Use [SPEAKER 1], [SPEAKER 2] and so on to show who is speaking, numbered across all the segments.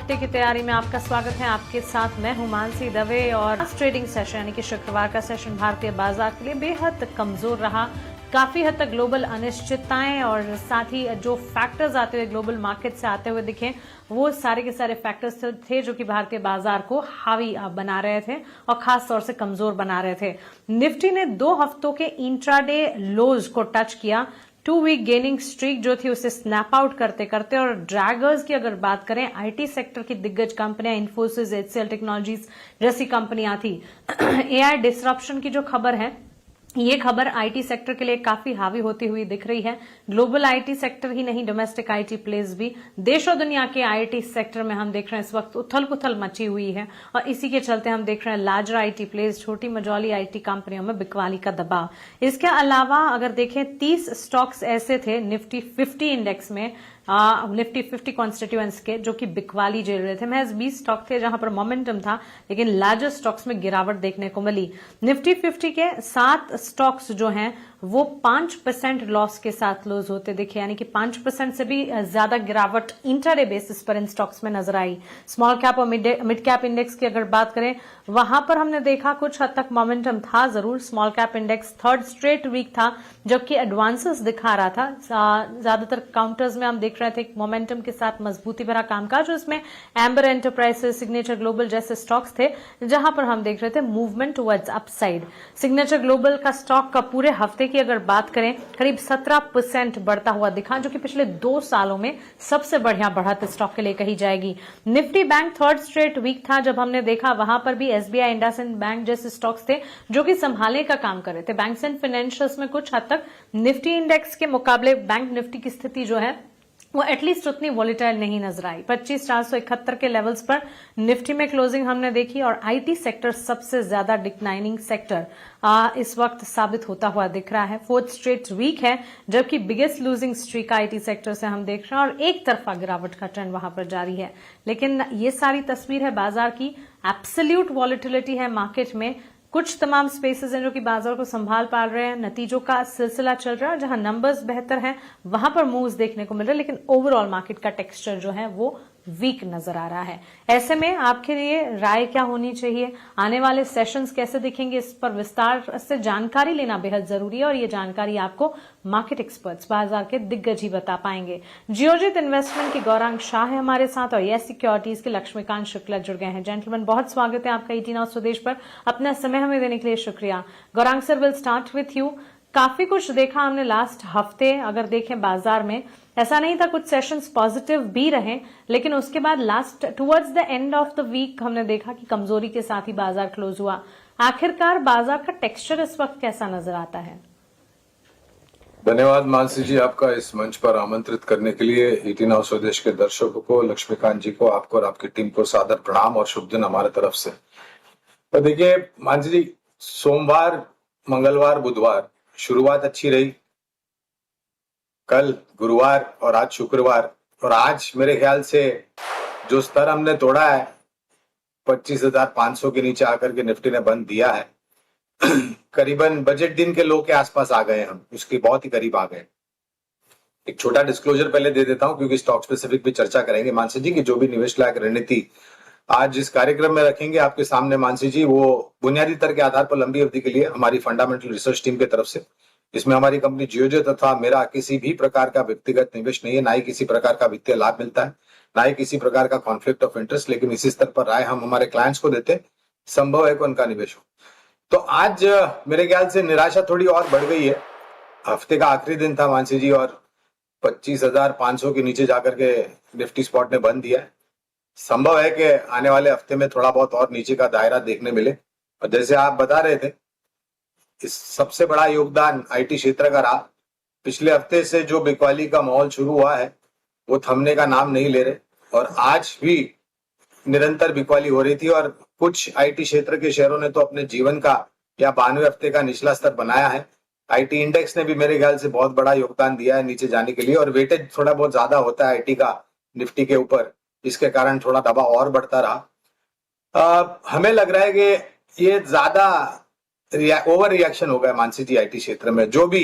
[SPEAKER 1] हफ्ते की तैयारी में आपका स्वागत है। आपके साथ मैं हूं मानसी दवे और ट्रेडिंग सेशन यानी कि शुक्रवार का सेशन भारतीय बाजार के लिए बेहद कमजोर रहा। काफी हद तक ग्लोबल अनिश्चितताएं और साथ ही जो फैक्टर्स आते हुए ग्लोबल मार्केट से आते हुए दिखे वो सारे के सारे फैक्टर्स थे जो कि भारतीय बाजार को हावी बना रहे थे और खास तौर से कमजोर बना रहे थे। निफ्टी ने 2 हफ्तों के इंट्राडे लोज को टच किया। 2 वीक गेनिंग स्ट्रीक जो थी उसे स्नैप आउट करते करते, और ड्रैगर्स की अगर बात करें आईटी सेक्टर की दिग्गज कंपनियां इन्फोसिस, एचसीएल टेक्नोलॉजीज जैसी कंपनियां थी। एआई डिसरप्शन की जो खबर है ये खबर आईटी सेक्टर के लिए काफी हावी होती हुई दिख रही है। ग्लोबल आईटी सेक्टर ही नहीं, डोमेस्टिक आईटी प्लेस भी, देश और दुनिया के आईटी सेक्टर में हम देख रहे हैं इस वक्त उथल पुथल मची हुई है और इसी के चलते हम देख रहे हैं लार्जर आईटी प्लेस, छोटी मझौली आईटी कंपनियों में बिकवाली का दबाव। इसके अलावा अगर देखें 30 स्टॉक्स ऐसे थे निफ्टी 50 इंडेक्स में, निफ्टी 50 कॉन्स्टिट्यूएंट्स के, जो कि बिकवाली झेल रहे थे। महज 20 स्टॉक थे जहां पर मोमेंटम था, लेकिन लार्जर स्टॉक्स में गिरावट देखने को मिली। निफ्टी 50 के 7 स्टॉक्स जो हैं वो 5% लॉस के साथ क्लोज होते दिखे, यानी कि 5% से भी ज्यादा गिरावट इंटरडे बेसिस पर इन स्टॉक्स में नजर आई। स्मॉल कैप और मिड कैप इंडेक्स की अगर बात करें वहां पर हमने देखा कुछ हद तक मोमेंटम था जरूर। Small cap index 3rd straight week था जबकि एडवांसेस दिखा रहा था। ज्यादातर काउंटर्स में हम देख रहे थे मोमेंटम के साथ मजबूती भरा कामकाज, उसमें एम्बर एंटरप्राइजेस, सिग्नेचर ग्लोबल जैसे स्टॉक्स थे जहां पर हम देख रहे थे movement towards upside. Signature global का स्टॉक का पूरे हफ्ते की अगर बात करें करीब 17% बढ़ता हुआ दिखा, जो कि पिछले 2 सालों में सबसे बढ़िया बढ़त स्टॉक के लिए कही जाएगी। Nifty bank 3rd straight week था जब हमने देखा वहां पर भी एसबीआई, इंडसइंड बैंक जैसे स्टॉक्स थे जो कि संभालने का काम कर रहे थे। बैंक्स एंड फाइनेंशियल्स में कुछ हद तक निफ्टी इंडेक्स के मुकाबले बैंक निफ्टी की स्थिति जो है वो एटलीस्ट उतनी वॉलेटाइल नहीं नजर आई। 25,471 के लेवल्स पर निफ्टी में क्लोजिंग हमने देखी और आईटी सेक्टर सबसे ज्यादा डिक्लाइनिंग सेक्टर इस वक्त साबित होता हुआ दिख रहा है। 4th स्ट्रेट वीक है जबकि biggest losing streak IT sector से हम देख रहे हैं और एक तरफा गिरावट का ट्रेंड वहां पर जारी है। लेकिन ये सारी तस्वीर है बाजार की। एब्सोल्यूट वॉलेटिलिटी है मार्केट में। कुछ तमाम स्पेसेस हैं जो कि बाजार को संभाल पा रहे हैं, नतीजों का सिलसिला चल रहा है, जहां नंबर्स बेहतर हैं वहां पर मूव्स देखने को मिल रहे हैं, लेकिन ओवरऑल मार्केट का टेक्सचर जो है वो वीक नजर आ रहा है। ऐसे में आपके लिए राय क्या होनी चाहिए, आने वाले सेशंस कैसे दिखेंगे, इस पर विस्तार से जानकारी लेना बेहद जरूरी है और ये जानकारी आपको मार्केट एक्सपर्ट्स, बाजार के दिग्गज ही बता पाएंगे। जियोजित इन्वेस्टमेंट की गौरांग शाह है हमारे साथ और यस सिक्योरिटीज के लक्ष्मीकांत शुक्ला जुड़ गए हैं। जेंटलमैन, बहुत स्वागत है आपका 18 स्वदेश पर। अपना समय हमें देने के लिए शुक्रिया। Gaurang sir, will start with you. काफी कुछ देखा हमने लास्ट हफ्ते, अगर देखें बाजार में ऐसा नहीं था, कुछ सेशंस पॉजिटिव भी रहे, लेकिन उसके बाद last towards the end of the week हमने देखा कि कमजोरी के साथ ही बाजार क्लोज हुआ। आखिरकार बाजार का टेक्सचर इस वक्त कैसा नजर आता है?
[SPEAKER 2] धन्यवाद मानसी जी, आपका इस मंच पर आमंत्रित करने के लिए। 18 स्वदेश के दर्शकों को, लक्ष्मीकांत जी को, आपको और आपकी टीम को सादर प्रणाम और शुभ दिन हमारे तरफ से। तो देखिए मानसी जी, सोमवार, मंगलवार, बुधवार शुरुआत अच्छी रही, कल गुरुवार और आज शुक्रवार, और आज मेरे ख्याल से जो स्तर हमने तोड़ा है 25,500 के नीचे आकर के निफ्टी ने बंद दिया है। करीबन बजट दिन के लो के आसपास आ गए, हम उसके बहुत ही करीब आ गए। एक छोटा डिस्क्लोजर पहले दे देता हूं क्योंकि स्टॉक स्पेसिफिक भी चर्चा करेंगे मानसी जी की। जो भी निवेश लायक रणनीति आज जिस कार्यक्रम में रखेंगे आपके सामने मानसी जी, वो बुनियादी स्तर के आधार पर लंबी अवधि के लिए हमारी फंडामेंटल रिसर्च टीम की तरफ से, इसमें हमारी कंपनी जियोजित तथा मेरा किसी भी प्रकार का व्यक्तिगत निवेश नहीं है, ना ही किसी प्रकार का वित्तीय लाभ मिलता है, ना ही किसी प्रकार का कॉन्फ्लिक्ट ऑफ इंटरेस्ट, लेकिन इसी स्तर पर राय हम हमारे क्लाइंट्स को देते, संभव है कि उनका निवेश हो। तो आज मेरे ख्याल से निराशा थोड़ी और बढ़ गई है। हफ्ते का आखिरी दिन था मानसी जी और 25,500 के नीचे जाकर के निफ्टी स्पॉट ने बंद दिया है। संभव है कि आने वाले हफ्ते में थोड़ा बहुत और नीचे का दायरा देखने मिले। और जैसे आप बता रहे थे, इस सबसे बड़ा योगदान आईटी क्षेत्र का रहा। पिछले हफ्ते से जो बिकवाली का माहौल शुरू हुआ है वो थमने का नाम नहीं ले रहे और आज भी निरंतर बिकवाली हो रही थी और कुछ आईटी क्षेत्र के शेयरों ने तो अपने जीवन का या 92 हफ्ते का निचला स्तर बनाया है। आईटी इंडेक्स ने भी मेरे ख्याल से बहुत बड़ा योगदान दिया है नीचे जाने के लिए, और वेटेज थोड़ा बहुत ज्यादा होता है आईटी का निफ्टी के ऊपर, इसके कारण थोड़ा दबाव और बढ़ता रहा। हमें लग रहा है कि ये ज्यादा ओवर रिएक्शन हो गया मानसी जी आईटी क्षेत्र में। जो भी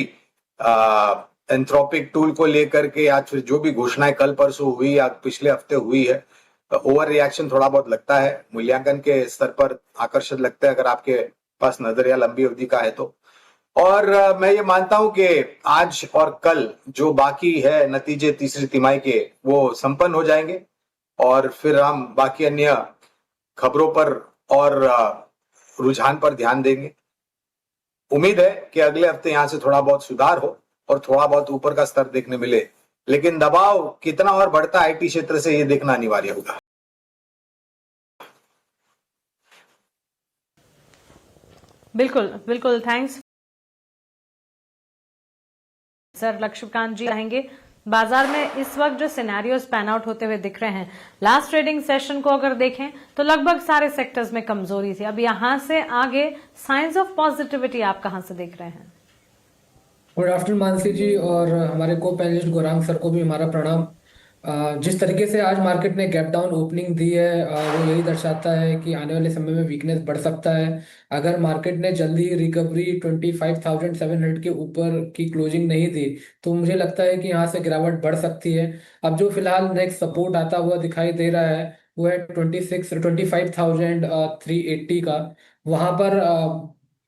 [SPEAKER 2] एंथ्रोपिक टूल को लेकर के या फिर जो भी घोषणाएं कल परसों हुई या पिछले हफ्ते हुई है, ओवर रिएक्शन थोड़ा बहुत लगता है, मूल्यांकन के स्तर पर आकर्षक लगता है अगर आपके पास नजरिया लंबी अवधि का है तो। और मैं ये मानता हूं कि आज और कल जो बाकी है नतीजे तीसरी तिमाही के वो संपन्न हो जाएंगे और फिर हम बाकी अन्य खबरों पर और रुझान पर ध्यान देंगे। उम्मीद है कि अगले हफ्ते यहां से थोड़ा बहुत सुधार हो और थोड़ा बहुत ऊपर का स्तर देखने मिले, लेकिन दबाव कितना और बढ़ता है आईटी क्षेत्र से ये देखना अनिवार्य होगा।
[SPEAKER 1] बिल्कुल बिल्कुल, थैंक्स सर। लक्ष्मीकांत जी रहेंगे। बाजार में इस वक्त जो सिनेरियोज पैन आउट होते हुए दिख रहे हैं, लास्ट ट्रेडिंग सेशन को अगर देखें तो लगभग सारे सेक्टर्स में कमजोरी थी। अब यहां से आगे साइंस ऑफ पॉजिटिविटी आप कहां से देख रहे हैं?
[SPEAKER 3] गुड आफ्टरनून मानसी जी, और हमारे को पैनलिस्ट गौरांग सर को भी हमारा प्रणाम। जिस तरीके से आज मार्केट ने गैप डाउन ओपनिंग दी है, वो यही दर्शाता है कि आने वाले समय में वीकनेस बढ़ सकता है। अगर मार्केट ने जल्दी रिकवरी 25,700 के ऊपर की क्लोजिंग नहीं दी तो मुझे लगता है कि यहाँ से गिरावट बढ़ सकती है। अब जो फिलहाल नेक्स्ट सपोर्ट आता हुआ दिखाई दे रहा है वो है 25,380 का। वहां पर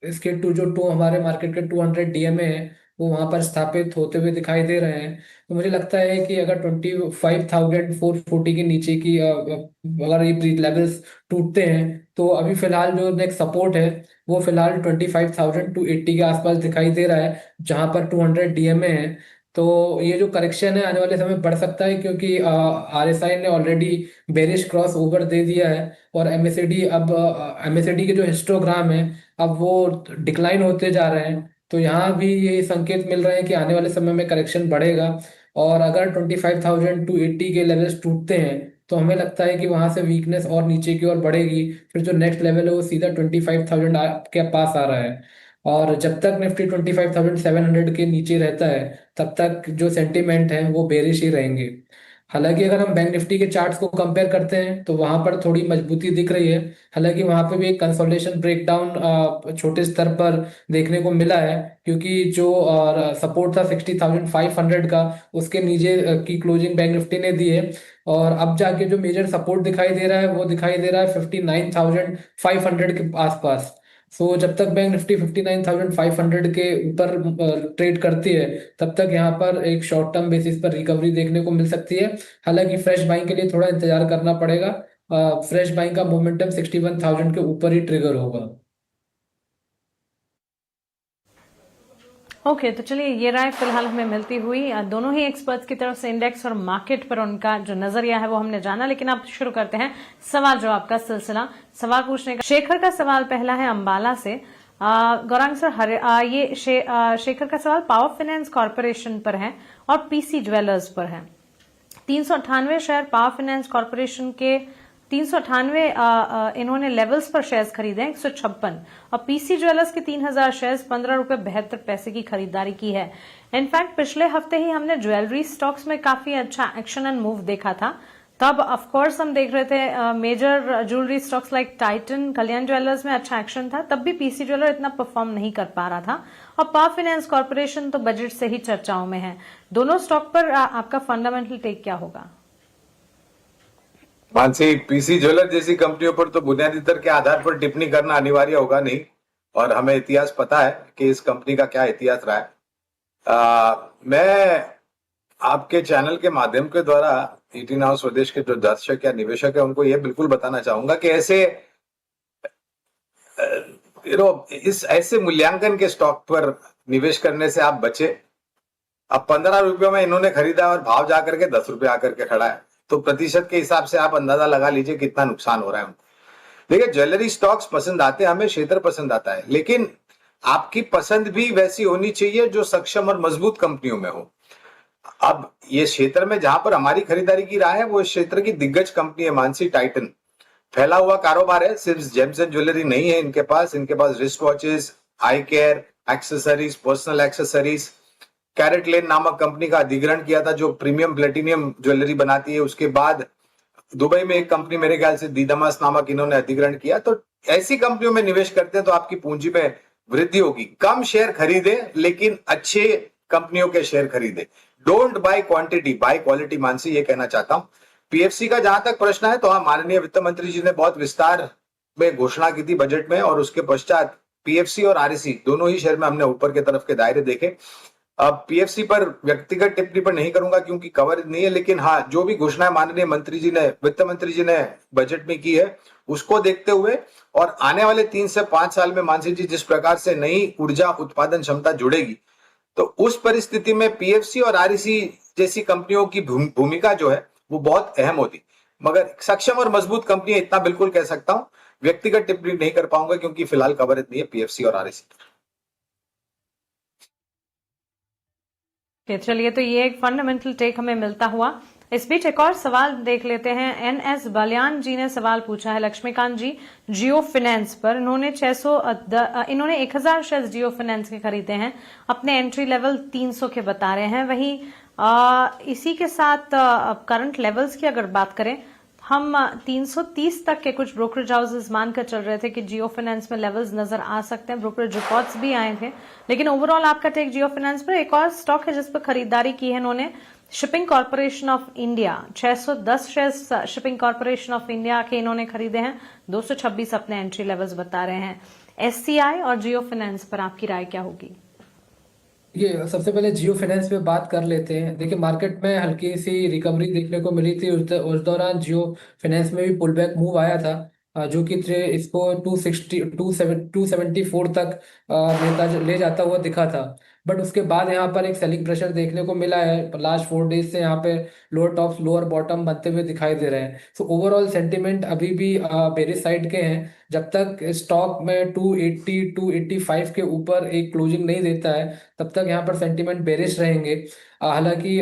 [SPEAKER 3] इसके टू हमारे मार्केट के 200 डीएमए है, वो वहां पर स्थापित होते हुए दिखाई दे रहे हैं। तो मुझे लगता है कि अगर 25,440 के नीचे की अगर ये लेवल्स टूटते हैं तो अभी फिलहाल जो नेक्स्ट सपोर्ट है वो फिलहाल 25,280 के आसपास दिखाई दे रहा है, जहां पर 200 डीएमए है। तो ये जो करेक्शन है आने वाले समय बढ़ सकता है, क्योंकि आरएसआई ने ऑलरेडी बेरिश क्रॉस ओवर दे दिया है और एमएससीडी अब एमएससीडी के जो हिस्टोग्राम है अब वो डिक्लाइन होते जा रहे हैं। तो यहाँ भी ये संकेत मिल रहे हैं कि आने वाले समय में करेक्शन बढ़ेगा, और अगर 25,280 के लेवल्स टूटते हैं तो हमें लगता है कि वहां से वीकनेस और नीचे की ओर बढ़ेगी। फिर जो नेक्स्ट लेवल है वो सीधा 25,000 के पास आ रहा है, और जब तक निफ्टी 25,700 के नीचे रहता है तब तक जो सेंटीमेंट है वो बेरिश ही रहेंगे। हालांकि अगर हम बैंक निफ्टी के चार्ट्स को कंपेयर करते हैं तो वहां पर थोड़ी मजबूती दिख रही है। हालांकि वहां पे भी एक कंसोलिडेशन ब्रेकडाउन छोटे स्तर पर देखने को मिला है, क्योंकि जो सपोर्ट था 60,500 का उसके नीचे की क्लोजिंग बैंक निफ्टी ने दी है, और अब जाके जो मेजर सपोर्ट दिखाई दे रहा है वो दिखाई दे रहा है 59,500 के आसपास। सो जब तक बैंक निफ्टी 59,500 के ऊपर ट्रेड करती है तब तक यहाँ पर एक शॉर्ट टर्म बेसिस पर रिकवरी देखने को मिल सकती है। हालांकि फ्रेश बाइंग के लिए थोड़ा इंतजार करना पड़ेगा। फ्रेश बाइंग का मोमेंटम 61,000 के ऊपर ही ट्रिगर होगा।
[SPEAKER 1] ओके, तो चलिए ये राय फिलहाल हमें मिलती हुई दोनों ही एक्सपर्ट्स की तरफ से इंडेक्स और मार्केट पर उनका जो नजरिया है वो हमने जाना। लेकिन अब शुरू करते हैं सवाल जवाब का सिलसिला। सवाल पूछने का शेखर का सवाल पहला है अंबाला से। गौरांग सर, ये शेखर का सवाल पावर फाइनेंस कॉर्पोरेशन पर है और पीसी ज्वेलर्स पर है। 398 शेयर पावर फाइनेंस कॉर्पोरेशन के 398 इन्होंने लेवल्स पर शेयर्स खरीदे हैं 156, और पीसी ज्वेलर्स के 3,000 शेयर्स 15 रुपए 72 पैसे की खरीदारी की है। इनफैक्ट पिछले हफ्ते ही हमने ज्वेलरी स्टॉक्स में काफी अच्छा एक्शन एंड मूव देखा था। तब ऑफ कोर्स हम देख रहे थे major jewellery stocks like Titan, Kalyan jewellers में अच्छा एक्शन था, तब भी पीसी ज्वेलर इतना परफॉर्म नहीं कर पा रहा था। और पावर फाइनेंस कॉर्पोरेशन तो बजट से ही चर्चाओं में है। दोनों स्टॉक पर आपका फंडामेंटल टेक क्या होगा?
[SPEAKER 2] मानसी, पीसी ज्वेलर जैसी कंपनियों पर तो बुनियादी दर के आधार पर टिप्पणी करना अनिवार्य होगा नहीं, और हमें इतिहास पता है कि इस कंपनी का क्या इतिहास रहा है। मैं आपके चैनल के माध्यम के द्वारा 18 हाउस स्वदेश के जो दर्शक या निवेशक है उनको यह बिल्कुल बताना चाहूंगा कि इस ऐसे मूल्यांकन के स्टॉक पर निवेश करने से आप बचे। अब 15 रुपयों में इन्होंने खरीदा और भाव जाकर के 10 रुपये आकर के खड़ा है, तो प्रतिशत के हिसाब से आप अंदाजा लगा लीजिए कितना नुकसान हो रहा है उनको। देखिए, ज्वेलरी स्टॉक्स पसंद आते हैं, हमें क्षेत्र पसंद आता है, लेकिन आपकी पसंद भी वैसी होनी चाहिए जो सक्षम और मजबूत कंपनियों में हो। अब ये क्षेत्र में जहां पर हमारी खरीदारी की राह है वो इस क्षेत्र की दिग्गज कंपनी है मानसी टाइटन। फैला हुआ कारोबार है, सिर्फ जेम्स एंड ज्वेलरी नहीं है इनके पास wrist watches, eye care, accessories, personal accessories. CaratLane नामक कंपनी का अधिग्रहण किया था जो प्रीमियम प्लेटिनियम ज्वेलरी बनाती है। उसके बाद दुबई में एक कंपनी मेरे ख्याल से दीदामास नामक इन्होंने अधिग्रहण किया। तो ऐसी कंपनियों में निवेश करते हैं तो आपकी पूंजी में वृद्धि होगी। कम शेयर खरीदे लेकिन अच्छे कंपनियों के शेयर खरीदे। Don't by quantity, bye quality. Mansi, ये कहना चाहता हूं पीएफसी का जहां तक प्रश्न है तो हाँ, माननीय वित्त मंत्री जी ने बहुत विस्तार में घोषणा की थी बजट में, और उसके पश्चात पीएफसी और आरईसी दोनों ही शेयर में हमने ऊपर के तरफ के दायरे देखे। अब पीएफसी पर व्यक्तिगत टिप्पणी पर नहीं करूंगा क्योंकि कवर नहीं है, लेकिन हाँ, जो भी घोषणा माननीय मंत्री जी ने, वित्त मंत्री जी ने बजट में की है, उसको देखते हुए और आने वाले 3 से 5 साल में मानसी जी जिस प्रकार से नई ऊर्जा उत्पादन क्षमता जुड़ेगी, तो उस परिस्थिति में पीएफसी और आरईसी जैसी कंपनियों की भूमिका जो है वो बहुत अहम होती। मगर सक्षम और मजबूत कंपनी इतना बिल्कुल कह सकता हूं, व्यक्तिगत टिप्पणी नहीं कर पाऊंगा क्योंकि फिलहाल कवर इतनी है पीएफसी और आरईसी।
[SPEAKER 1] चलिए, तो ये एक फंडामेंटल टेक हमें मिलता हुआ। इस बीच एक और सवाल देख लेते हैं। एनएस बलियान जी ने सवाल पूछा है लक्ष्मीकांत जी जियो फाइनेंस पर। इन्होंने 1000 शेयर जियो फाइनेंस के खरीदे हैं, अपने एंट्री लेवल 300 के बता रहे हैं। वहीं इसी के साथ करंट लेवल्स की अगर बात करें, हम 330 तक के कुछ ब्रोकरेज हाउसेस मानकर चल रहे थे कि जियो फाइनेंस में लेवल्स नजर आ सकते हैं। ब्रोकरेज रिपोर्ट्स भी आए थे, लेकिन ओवरऑल आपका टेक जियो फाइनेंस पर। एक और स्टॉक है जिस पर खरीदारी की है इन्होंने, shipping corporation of India. 610 shares shipping corporation of India के इन्होंने खरीदे हैं, 226 अपने एंट्री लेवल्स बता रहे हैं। एससीआई और जियो फाइनेंस पर आपकी राय क्या होगी?
[SPEAKER 3] ये सबसे पहले जियो फाइनेंस पे बात कर लेते हैं। देखिए, मार्केट में हल्की सी रिकवरी देखने को मिली थी। उस दौरान जियो फाइनेंस में भी पुल बैक मूव आया था, जो कि इसको 274 तक ले जाता हुआ दिखा था। बट उसके बाद यहाँ पर एक सेलिंग प्रेशर देखने को मिला है। लास्ट 4 डेज से यहाँ पे लोअर टॉप्स लोअर बॉटम बनते हुए दिखाई दे रहे हैं। सो ओवरऑल सेंटिमेंट अभी भी बेरिश साइड के हैं। जब तक स्टॉक में 280 285 के ऊपर एक क्लोजिंग नहीं देता है, तब तक यहाँ पर सेंटिमेंट बेरिश रहेंगे। हालांकि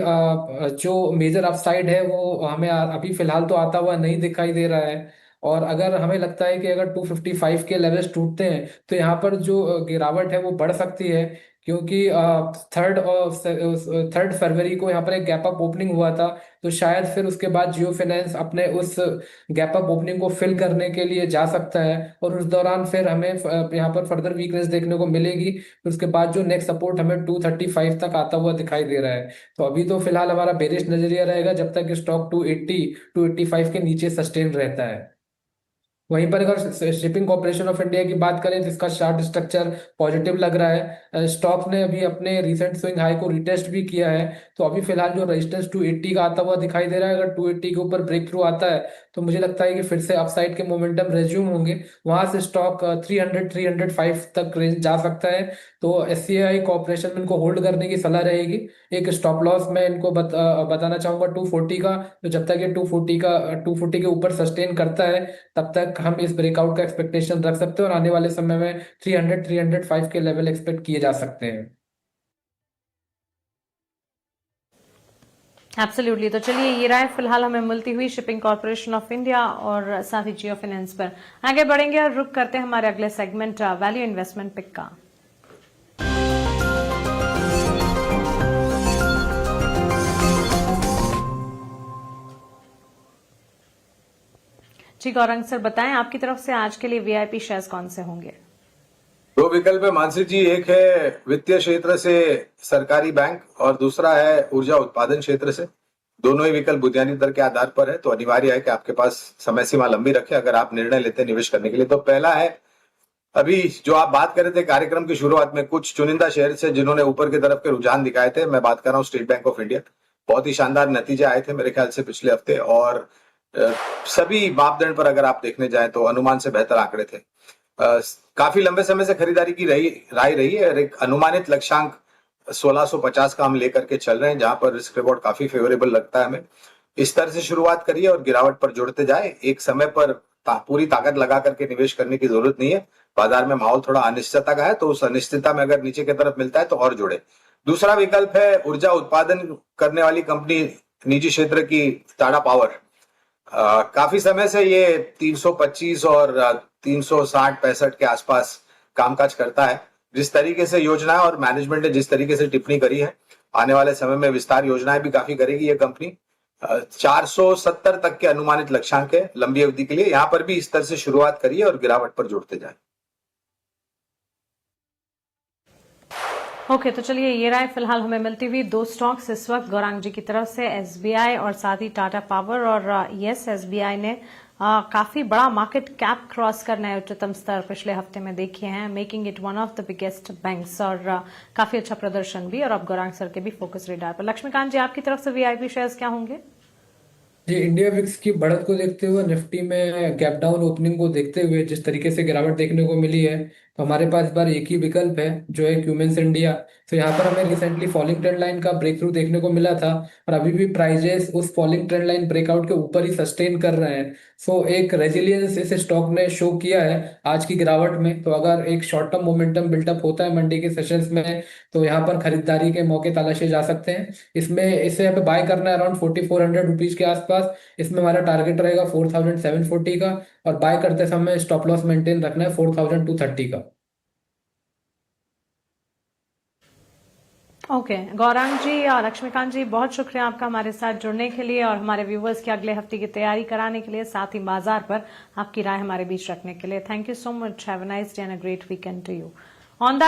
[SPEAKER 3] जो मेजर अपसाइड है वो हमें अभी फिलहाल तो आता हुआ नहीं दिखाई दे रहा है। और अगर हमें लगता है कि अगर 255 के लेवल्स टूटते हैं तो यहाँ पर जो गिरावट है वो बढ़ सकती है, क्योंकि 3 फरवरी को यहाँ पर एक गैप अप ओपनिंग हुआ था। तो शायद फिर उसके बाद जियो फाइनेंस अपने उस गैप अप ओपनिंग को फिल करने के लिए जा सकता है, और उस दौरान फिर हमें यहाँ पर फर्दर वीकनेस देखने को मिलेगी। फिर उसके बाद जो नेक्स्ट सपोर्ट हमें 235 तक आता हुआ दिखाई दे रहा है। तो अभी तो फिलहाल हमारा बेरिश नजरिया रहेगा जब तक स्टॉक 280 285 के नीचे सस्टेन रहता है। वहीं पर अगर शिपिंग कॉर्पोरेशन ऑफ इंडिया की बात करें तो इसका चार्ट स्ट्रक्चर पॉजिटिव लग रहा है। स्टॉक ने अभी अपने रिसेंट स्विंग हाई को रिटेस्ट भी किया है। तो अभी फिलहाल जो रेजिस्टेंस 280 का आता हुआ दिखाई दे रहा है, अगर 280 के ऊपर ब्रेक थ्रू आता है तो मुझे लगता है कि फिर से अपसाइड के मोमेंटम रेज्यूम होंगे। वहां से स्टॉक 300 305 तक रेंज जा सकता है। तो एससीआई कॉर्पोरेशन में इनको होल्ड करने की सलाह रहेगी। एक स्टॉप लॉस मैं इनको बताना चाहूंगा 240 का। तो जब तक ये 240 के ऊपर सस्टेन करता है, तब तक हम इस ब्रेकआउट का एक्सपेक्टेशन रख सकते हैं, और आने वाले समय में 300 305 के लेवल एक्सपेक्ट किए जा सकते हैं।
[SPEAKER 1] एब्सोल्युटली। तो चलिए, ये राय फिलहाल हमें मिलती हुई शिपिंग कॉर्पोरेशन ऑफ इंडिया और साथ ही जियो फाइनेंस पर। आगे बढ़ेंगे और रुक करते हैं हमारे अगले सेगमेंट वैल्यू इन्वेस्टमेंट पिक का। जी गौरंग सर, बताएं आपकी तरफ से आज के लिए वीआईपी शेयर्स कौन से होंगे?
[SPEAKER 2] 2 विकल्प है मानसी जी, एक है वित्तीय क्षेत्र से सरकारी बैंक और दूसरा है ऊर्जा उत्पादन क्षेत्र से। दोनों ही विकल्प बुनियादी दर के आधार पर है, तो अनिवार्य है कि आपके पास समय सीमा लंबी रखे अगर आप निर्णय लेते हैं निवेश करने के लिए। तो पहला है, अभी जो आप बात कर रहे थे कार्यक्रम की शुरुआत में, कुछ चुनिंदा शेयर से जिन्होंने ऊपर की तरफ के रुझान दिखाए थे, मैं बात कर रहा हूँ स्टेट बैंक ऑफ इंडिया। बहुत ही शानदार नतीजे आए थे मेरे ख्याल से पिछले हफ्ते, और सभी मापदंड पर अगर आप देखने जाएं तो अनुमान से बेहतर आंकड़े थे। काफी लंबे समय से खरीदारी की राय रही है, और एक अनुमानित लक्ष्यांक 1650 का हम लेकर के चल रहे हैं, जहां पर रिस्क रिवॉर्ड काफी फेवरेबल लगता है हमें। इस तरह से शुरुआत करिए और गिरावट पर जुड़ते जाए। एक समय पर पूरी ताकत लगा करके निवेश करने की जरूरत नहीं है। बाजार में माहौल थोड़ा अनिश्चितता का है, तो उस अनिश्चितता में अगर नीचे की तरफ मिलता है तो और जुड़े। दूसरा विकल्प है ऊर्जा उत्पादन करने वाली कंपनी, निजी क्षेत्र की टाटा पावर। काफी समय से ये 325 और 360-65 के आसपास कामकाज करता है। जिस तरीके से योजना और मैनेजमेंट ने जिस तरीके से टिप्पणी करी है, आने वाले समय में विस्तार योजनाएं भी काफी करेगी ये कंपनी। 470 तक के अनुमानित लक्ष्यांक है लंबी अवधि के लिए। यहां पर भी इस तरह से शुरुआत करिए और गिरावट पर जुड़ते जाए।
[SPEAKER 1] ओके, तो चलिए ये राय फिलहाल हमें मिलती हुई दो स्टॉक्स इस वक्त गौरांग जी की तरफ से, एसबीआई और साथ ही टाटा पावर। और यस, एसबीआई ने काफी बड़ा मार्केट कैप क्रॉस करना है उच्चतम स्तर पिछले हफ्ते में देखे हैं, making it one of the biggest banks, और काफी अच्छा प्रदर्शन भी। और अब गौरांग सर के भी फोकस रेडार पर। लक्ष्मीकांत जी, आपकी तरफ से वीआईपी शेयर्स क्या होंगे?
[SPEAKER 3] जी, इंडिया विक्स की बढ़त को देखते हुए, निफ्टी में गैप डाउन ओपनिंग को देखते हुए जिस तरीके से गिरावट देखने को मिली है, तो हमारे पास इस बार एक ही विकल्प है जो है क्यूमेंस इंडिया। तो यहाँ पर हमें रिसेंटली फॉलिंग ट्रेंड लाइन का ब्रेक थ्रू देखने को मिला था, और अभी भी प्राइजेस उस फॉलिंग ट्रेंड लाइन ब्रेकआउट के ऊपर ही सस्टेन कर रहे हैं। सो एक रेजिलियंस इस स्टॉक ने शो किया है आज की गिरावट में। तो अगर एक शॉर्ट टर्म मोमेंटम बिल्डअप होता है मंडी के सेशंस में, तो यहाँ पर खरीदारी के मौके तलाशे जा सकते हैं। इसमें इसे हमें बाय करना है अराउंड 4400 रुपीज के आसपास। इसमें हमारा टारगेट रहेगा 4740 का, और बाय करते समय स्टॉप लॉस मेंटेन रखना है 4230 का।
[SPEAKER 1] ओके, गौरांग जी और लक्ष्मीकांत जी, बहुत शुक्रिया आपका हमारे साथ जुड़ने के लिए और हमारे व्यूवर्स की अगले हफ्ते की तैयारी कराने के लिए, साथ ही बाजार पर आपकी राय हमारे बीच रखने के लिए। Thank you so much. Have a nice day and a great weekend to you. On that